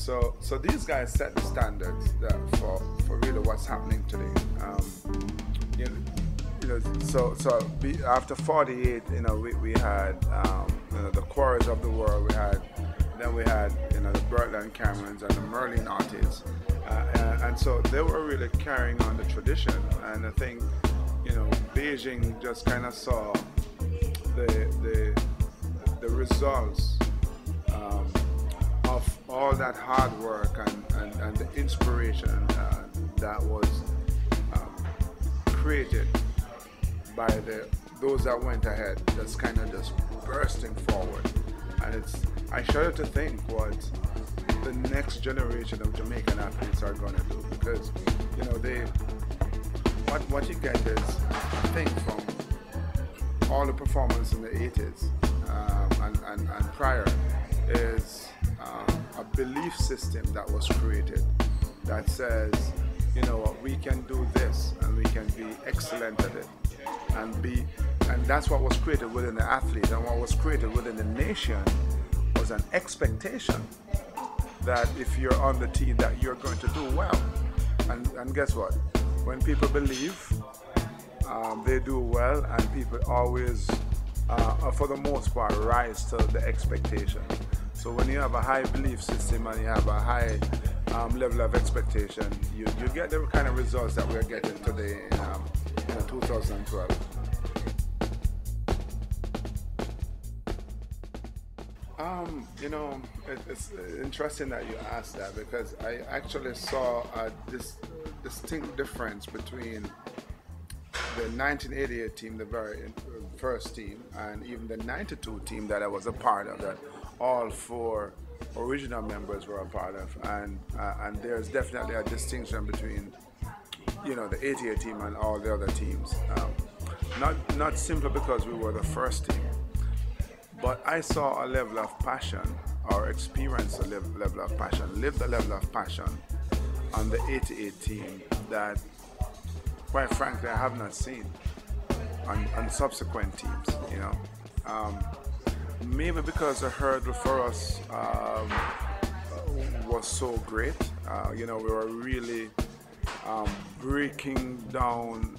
So these guys set the standards that for really what's happening today. You know, after 48, we had the Quarries of the world. We had the Bertland Camerons and the Merlin Artists, and so they were really carrying on the tradition. And I think Beijing just kind of saw the results of all that hard work and the inspiration that was created by those that went ahead, just kind of just bursting forward. And I shudder to think what the next generation of Jamaican athletes are going to do, because what you get is, I think, from all the performance in the 80s and prior is a belief system that was created that says, we can do this and we can be excellent at it, and that's what was created within the athlete. And what was created within the nation was an expectation that if you're on the team that you're going to do well. And guess what? When people believe, they do well, and people always, for the most part, rise to the expectation. So when you have a high belief system and you have a high level of expectation, you get the kind of results that we're getting today in 2012. It's interesting that you asked that, because I actually saw this distinct difference between the 1988 team, the very first team, and even the 92 team that I was a part of, that all four original members were a part of, and there's definitely a distinction between the 88 team and all the other teams. Not simply because we were the first team, but I saw a level of passion, or experienced a level of passion, lived a level of passion on the 88 team that, quite frankly, I have not seen on subsequent teams. Maybe because the hurdle for us was so great. We were really breaking down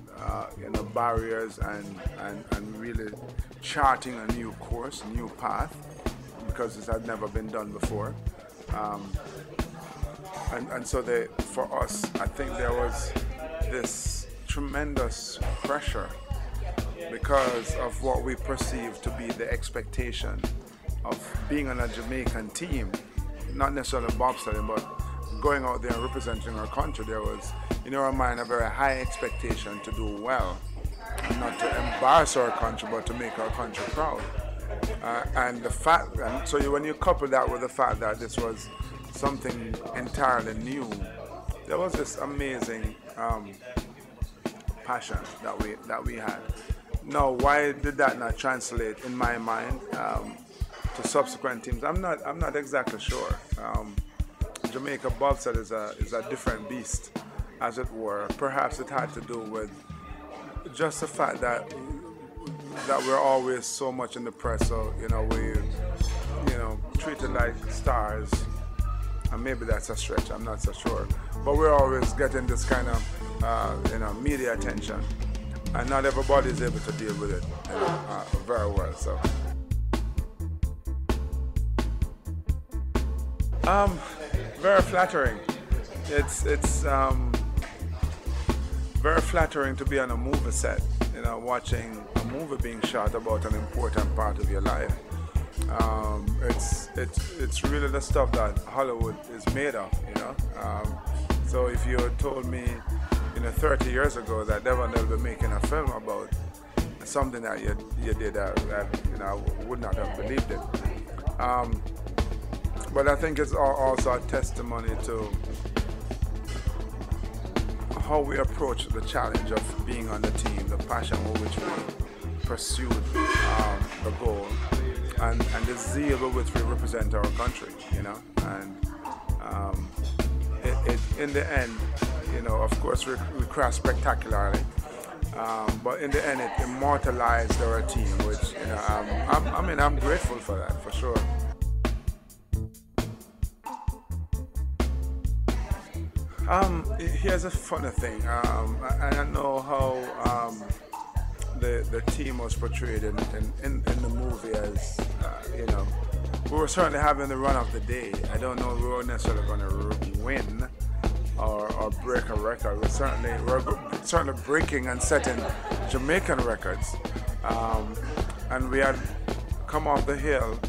barriers and really charting a new course, new path, because this had never been done before. And so for us, I think there was this tremendous pressure because of what we perceived to be the expectation of being on a Jamaican team, not necessarily bobsledding, but going out there and representing our country. There was, in our mind, a very high expectation to do well, and not to embarrass our country, but to make our country proud. And so when you couple that with the fact that this was something entirely new, there was this amazing passion that we had. Now, why did that not translate in my mind to subsequent teams? I'm not exactly sure. Jamaica bobsled is a different beast, as it were. Perhaps it had to do with just the fact that we're always so much in the press. So we treated like stars, and maybe that's a stretch. I'm not so sure, but we're always getting this kind of media attention, and not everybody is able to deal with it very well. So very flattering. It's very flattering to be on a movie set, watching a movie being shot about an important part of your life. It's really the stuff that Hollywood is made of, So if you had told me 30 years ago that Devon will be making a film about something that you did, I would not have believed it. But I think it's also a testimony to how we approach the challenge of being on the team, the passion with which we pursued the goal, and the zeal with which we represent our country, and in the end, of course we crashed spectacularly, but in the end it immortalized our team, which I'm grateful for that, for sure. Here's a funny thing. I don't know how the team was portrayed in the movie as, we were certainly having the run of the day. I don't know if we were necessarily going to win or break a record. We're certainly breaking and setting Jamaican records. And we had come off the hill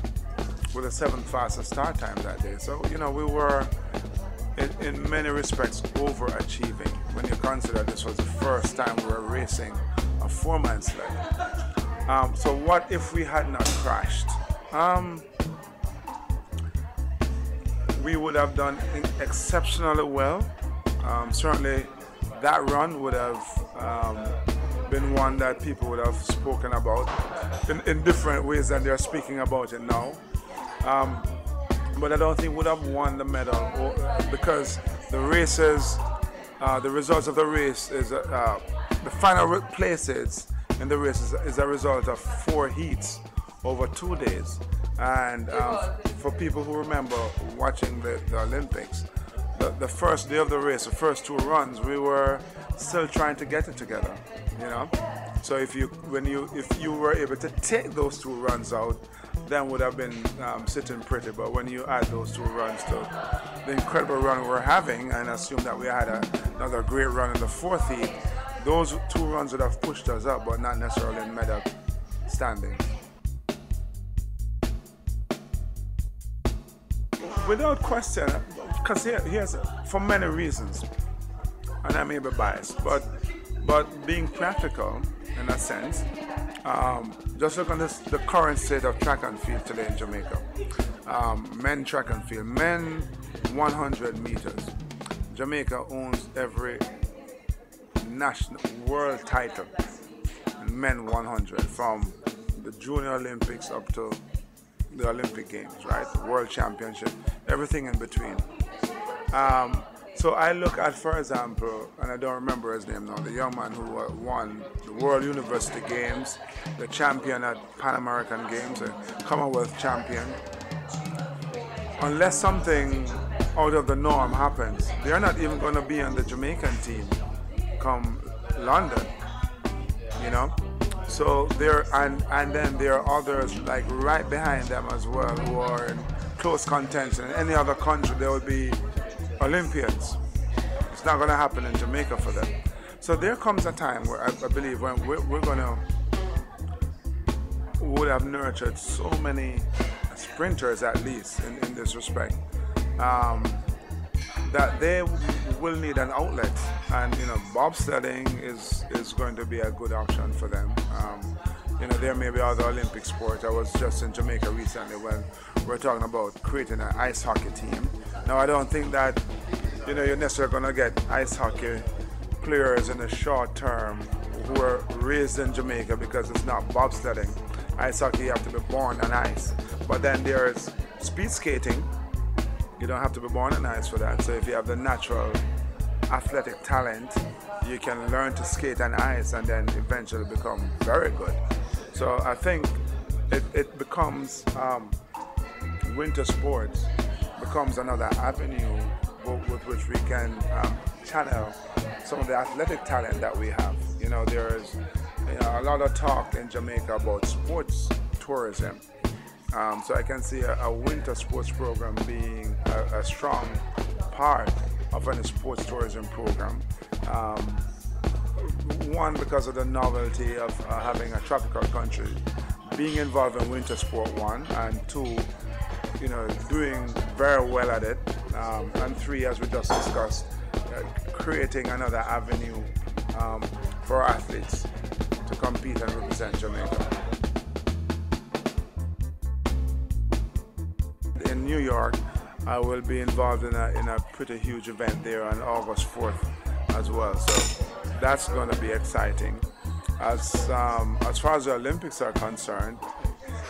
with the seventh fastest start time that day. So, we were in many respects overachieving when you consider this was the first time we were racing a four-man sled. So what if we had not crashed? We would have done exceptionally well. Certainly that run would have been one that people would have spoken about in different ways than they're speaking about it now. But I don't think we would have won the medal because the races, the results of the race is the final places in the race is a result of 4 heats over 2 days. And for people who remember watching the Olympics, the first day of the race, the first 2 runs, we were still trying to get it together, So if you were able to take those 2 runs out, then would have been sitting pretty. But when you add those 2 runs to the incredible run we're having, and assume that we had another great run in the 4th heat, those 2 runs would have pushed us up, but not necessarily in medal standing. Without question, because here's for many reasons, and I may be biased, but being practical in a sense, just look at the current state of track and field today in Jamaica. Men track and field, men 100 meters. Jamaica owns every national world title in men 100, from the Junior Olympics up to the Olympic Games, right? The World Championship, everything in between. So I look at, for example, and I don't remember his name now, the young man who won the World University Games, the champion at Pan American Games, a Commonwealth champion. Unless something out of the norm happens, they're not even going to be on the Jamaican team come London, So and then there are others like right behind them as well who are in close contention. In any other country, there would be Olympians. It's not going to happen in Jamaica for them. So there comes a time where I believe when we would have nurtured so many sprinters, at least in this respect, that they will need an outlet, and bobsledding is going to be a good option for them. There may be other Olympic sports. I was just in Jamaica recently when we're talking about creating an ice hockey team. Now, I don't think that you're necessarily going to get ice hockey players in the short term who are raised in Jamaica, because it's not bobsledding. Ice hockey, you have to be born on ice. But then there's speed skating. You don't have to be born on ice for that. So if you have the natural athletic talent, you can learn to skate on ice and then eventually become very good. So I think it becomes winter sports becomes another avenue with which we can channel some of the athletic talent that we have. There's a lot of talk in Jamaica about sports tourism. So I can see a winter sports program being a strong part of any sports tourism program. One, because of the novelty of having a tropical country being involved in winter sport, one, and two, doing very well at it, and three, as we just discussed, creating another avenue for athletes to compete and represent Jamaica. In New York, I will be involved in a pretty huge event there on August 4th as well. So that's going to be exciting. As far as the Olympics are concerned,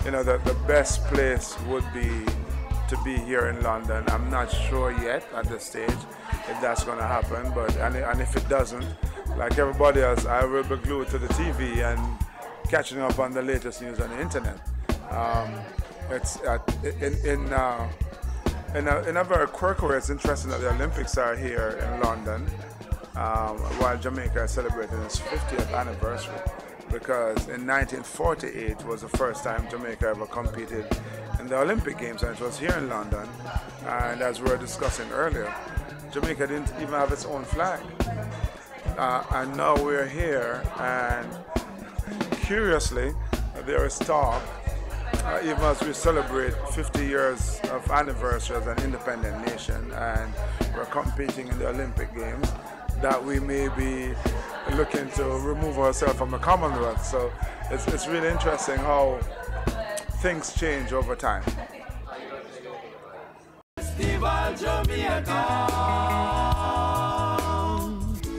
the best place would be to be here in London. I'm not sure yet at this stage if that's going to happen, and if it doesn't, like everybody else, I will be glued to the TV and catching up on the latest news on the internet. In a very quirky way, it's interesting that the Olympics are here in London while Jamaica is celebrating its 50th anniversary, because in 1948 was the first time Jamaica ever competed in the Olympic Games, and it was here in London. And as we were discussing earlier, Jamaica didn't even have its own flag. And now we're here, and curiously, there is talk, even as we celebrate 50 years of anniversary as an independent nation and we're competing in the Olympic Games, that we may be looking to remove ourselves from the Commonwealth. So it's really interesting how things change over time.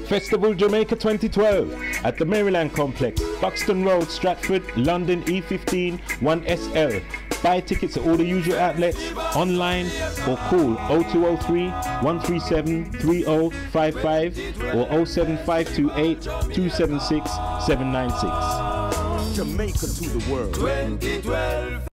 Festival Jamaica 2012 at the Maryland Complex, Buxton Road, Stratford, London, E15 1SL. Buy tickets at all the usual outlets, online, or call 0203 137 3055 or 07528 276 796. Jamaica to the world. 2012.